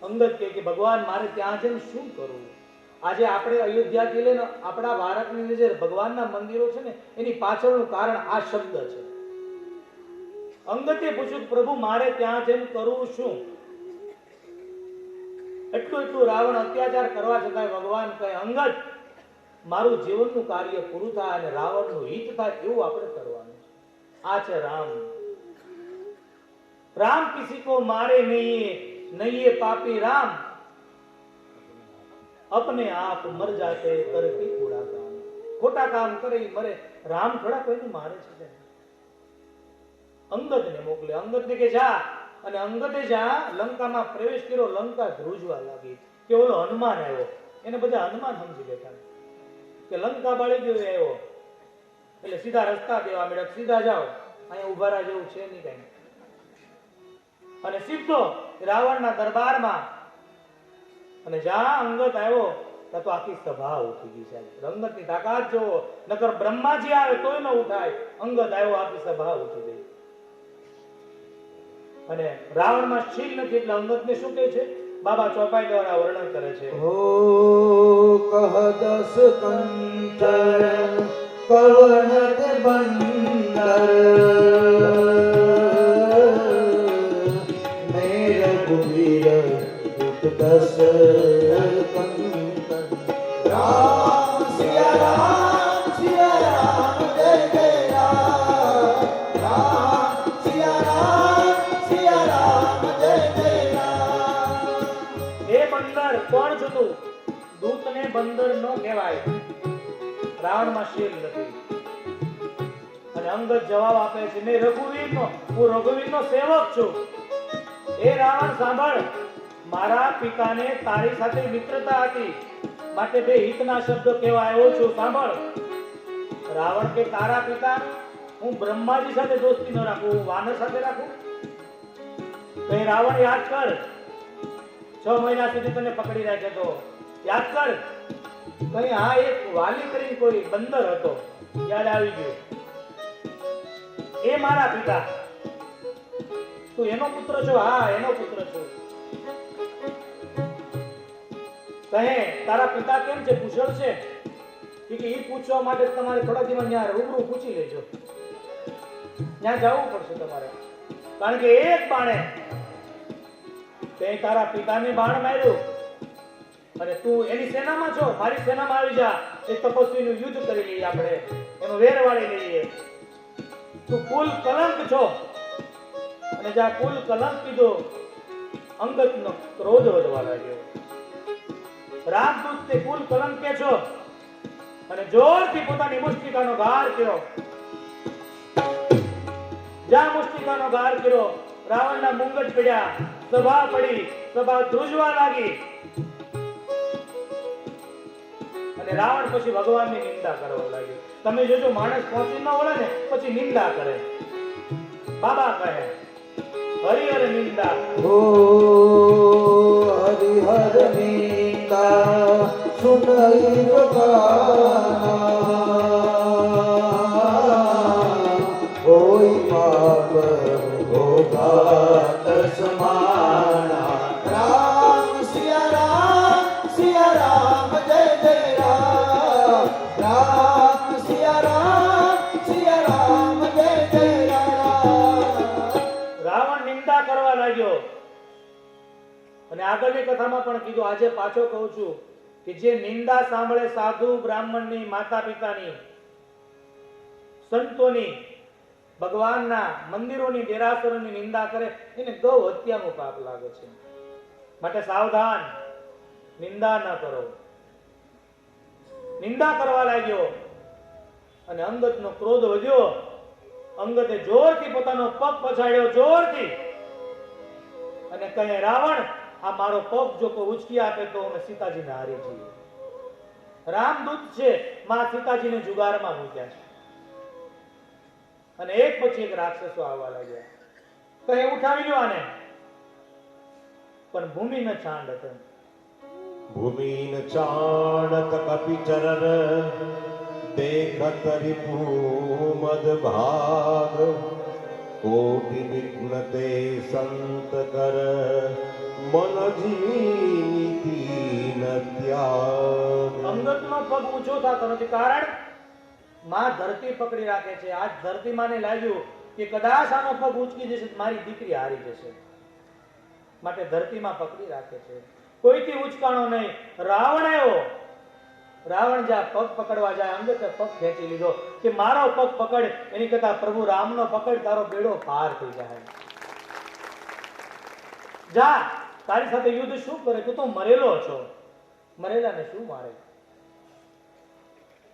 અંગદ કહે કે ભગવાન મારે ત્યાં જઈને શું કરવું? આજે આપણે અયોધ્યાથી લઈને આપણા ભારતની અંદર જે ભગવાનના મંદિરો છે ને એની પાછળનું કારણ આ શબ્દ છે. અંગદે પૂછ્યું પ્રભુ મારે ત્યાં જઈને કરવું શું? એટલું રાવણ અત્યાચાર કરવા છતાં ભગવાન કહે અંગદ મારું જીવનનું કાર્ય પૂરું થાય અને રાવણનું હિત થાય એવું આપણે કરવાનું છે. આ છે રામ. राम किसी को मारे नहीं ये पापी राम अपने आप मर जाते करके कूड़ा काम. खोटा काम करे मरे. राम थोड़ा कोઈને મારે છે. અંગદને મોકલે. અંગદને કે જા. અને અંગદે જા લંકામાં પ્રવેશ કર્યો. લંકા ધ્રુજવા લાગી કે ઓલો હનુમાન આવ્યો. એને બધા હનુમાન સમજી બેઠા કે લંકા બાળી ગયો આવ્યો એટલે સીધા રસ્તા દેવા મળ્યા. સીધા જાઓ, અહીંયા ઉભા રહા જેવું છે નહીં કઈ. અને સીધો રાવણના દરબારમાં અને જ્યાં અંગદ આવ્યો ત્યાં તો આખી સભા ઉઠી ગઈ છે. અંગદની તાકાત જોવો, નકર બ્રહ્માજી આવે તોય ન ઉઠાય. અંગદ આવ્યો, આખી સભા ઉઠી ગઈ. અને રાવણમાં શીલ નથી એટલે અંગદને શું કહે છે? બાબા ચોપાઈ દ્વારા વર્ણન કરે છે. હો કહ દસ કંચર કવનત બંદર दस राम सिया राम जय जय राम सिया राम जय जय राम. એ બંદર કોણ હતું? દૂતને બંદર ન કહેવાય. રાવણમાં શીલ નથી. અને અંગદ જવાબ આપે છે હું રઘુવીરનો સેવક છું. એ રાવણ સાંભળ, મારા પિતાને તારી સાથે મિત્રતા હતી માટે બે હિતના શબ્દો કહેવા આવ્યો છું. સાંભળ. રાવણ કે તારા પિતા? હું બ્રહ્માજી સાથે દોસ્તી ન રાખું, હું વાનર સાથે રાખું? કઈ રાવણ યાદ કર, 6 મહિના સુધી તને પકડી રાખ્યો તો યાદ કર. કઈ હા એક વાલી કરીને કોઈ બંદર હતો, યાદ આવી ગયું. એ મારા પિતા. તું એનો પુત્ર છો? હા એનો પુત્ર છું. કહે તારા પિતા કેમ છે? કુશળ છે? કે એ પૂછવા માટે તમારે થોડા દિવસ ત્યાં રૂબરૂ પૂછી લેજો. ત્યાં જવું પડશે તમારે, કારણ કે એક બાણે તે તારા પિતાને બાણ માર્યું અને તું એની સેનામાં છો. મારી સેનામાં આવી જા. એ તપસ્વીનું યુદ્ધ કરી લઈએ આપણે, એનો વેર વાળી લઈએ. તું કુલ કલંક છો. અને જ્યાં કુલ કલંક કીધો, અંગદનો ક્રોધ વધવા લાગ્યો. રામદૂત તે કુલ કલંક કે છો અને જોરથી પોતાની મુષ્ટિકાનો ઘાર કર્યો. જ્યાં મુષ્ટિકાનો ઘાર કર્યો, રાવણના મુંગટ પડ્યા, સભા પડી, સભા ધ્રુજવા લાગી. અને રાવણ પછી ભગવાનની નિંદા કરવા લાગ્યો. તમે જોજો માણસ પહોંચી ન વળે ને પછી નિંદા કરે. બાબા કહે હરિહર નિંદા. હો હરિહર નિંદા સુનઈ બગાના કોઈ પાપ ભોગાત સમાના. રામ સિયા રામ જય જય રામ. રામ સિયા રામ જય જય રામ. રાવણ નિંદા કરવા લાગ્યો. અને આગળની કથામાં પણ કીધું, આજે પાછો કહું છું કે જે નિંદા સાંભળે સાધુ બ્રાહ્મણની, માતા પિતાની, સંતોની, ભગવાનના મંદિરોની, દેરાસરોની નિંદા કરે એને ગૌ હત્યાનું પાપ લાગે છે. માટે સાવધાન, નિંદા ન કરો. નિંદા કરવા લાગ્યો અને અંગદનો ક્રોધ વધ્યો. અંગદે જોરથી પોતાનો પગ પછાડ્યો, જોરથી, અને કહે રાવણ આ મારો પગ જો કોઈ ઉચકી આપે તો અમે સીતાજીને હારી જઈએ. રામદૂત છે, માં સીતાજીને જુગારમાં મૂક્યા છે. અને એક પછી એક રાક્ષસો આવવા લાગ્યા. કહે ઉઠાવી લો આને. પણ ભૂમિ ન ચાંડ હતો. ભૂમિન ચાણત કપિચરર દેખત રિપુમદ ભાગ કોટિ વિઘ્ન તે સંત કર મન જીવી નીતિ ન ત્યાગ. અંગતનો પગ ઊંચો થતો નથી, કારણ માં ધરતી પકડી રાખે છે. આજ ધરતી માને લાગ્યું કે કદાચ આનો પગ ઊંચકી જશે તો મારી દીકરી હારી જશે, માટે ધરતીમાં પકડી રાખે છે. કોઈથી ઉચકાણો નહીં. રાવણ આવ્યો, રાવણ જ્યાં પગ પકડવા જાય, અંગતે પગ ખેંચી લીધો કે મારો પગ પકડ, એની કરતા પ્રભુ રામનો પકડ, તારો બેડો પાર થઈ જાય. જા, તારી સાથે યુદ્ધ શું કરે, તું તો મરેલો છો, મરેલાને શું મારે.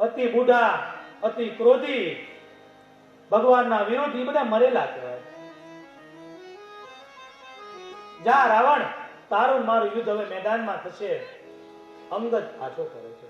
અતિ બુઢા, અતિ ક્રોધી, ભગવાનના વિરોધી, બધા મરેલા કહેવાય. જા રાવણ, તારું મારું યુદ્ધ હવે મેદાનમાં થશે. અંગદ પાછો કરે છે.